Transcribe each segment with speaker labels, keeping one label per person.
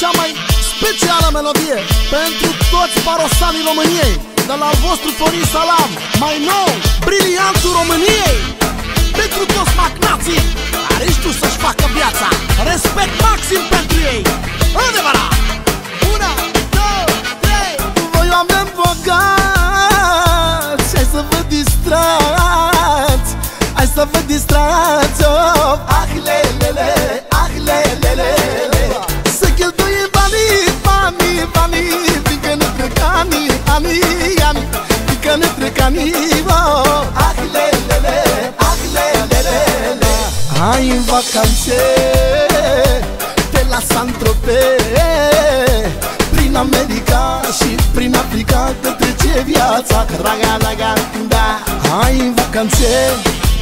Speaker 1: cea mai specială melodie pentru toți parosanii României, de la al vostru Florin Salam, mai nou, briliantul României. Pentru toți magnații care știu să-și facă viața, respect maxim pentru ei. Adevărat! 1, 2, 3. Voi oameni bogați, hai să vă distrați, hai să vă distrați, oh. Ah, lelele, ah, lelele, să cheltuim banii, banii, banii, fiindcă ne trec anii, anii, anii, fiindcă ne trec anii, oh. Ah, lelele, ah, lelele, hai în vacanțe pe la Saint-Tropez, prin America și prin Africa, că trece viața, raga, raga, da. Hai în vacanțe,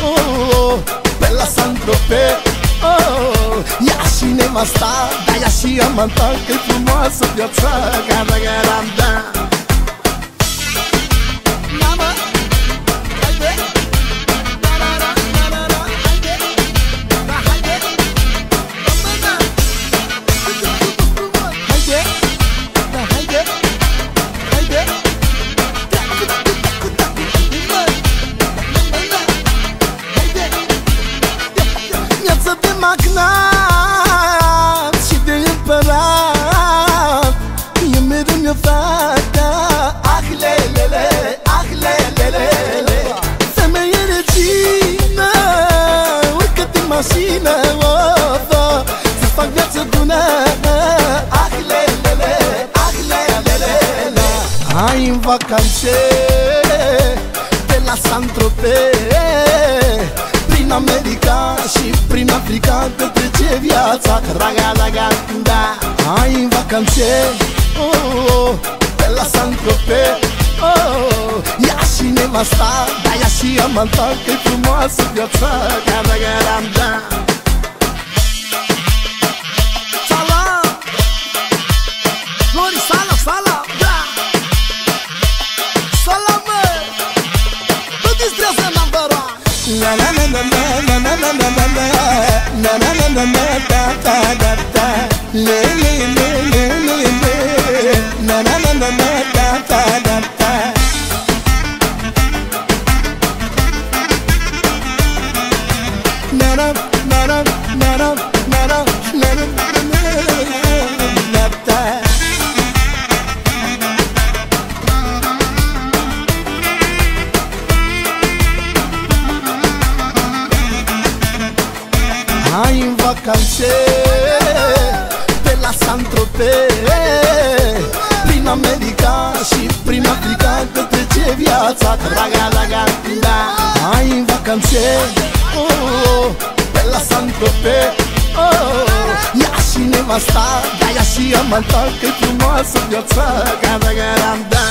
Speaker 1: oh, oh, pe la Saint-Tropez, oh, ia și nevasta, da, ia și amanta, că-i frumoasă viața, raga, raga, da. Mama, haide, da, da, da, da, da, da, haide, da, haide, mama, haide, da, haide, haide, viață de magnat și de împărat, e mereu mi-o fata. Ah, lelele, ah, lelele, femeie regină, urcă-te în mașină, oh, oh, să-ți fac viață bună. Ah, lelele, ah, lelele, hai în vacanțe pe la Saint-Tropez, prin America și prin Africa, că trece viața, raga, raga, da. Hai în vacanțe, oh, oh, pe la Saint-Tropez, oh, ia și nevasta, da, ia și amanta, că-i frumoasă viața, raga, raga, da. Salam, Flori, salam, salam, da. Salam, mă, nu distrează number one. Na na na na na na na na na na na na na na na da da da da le le le le le le na na na na na da da da da na na na na na na na na na da. Hai în vacanțe pe la Saint-Tropez, prin America și prin Africa, că trece viața, raga, raga, da. Hai în vacanțe, oh, oh, pe la Saint-Tropez, oh, ia și nevasta, da, ia și amanta, că-i frumoasă viața, raga, raga, da.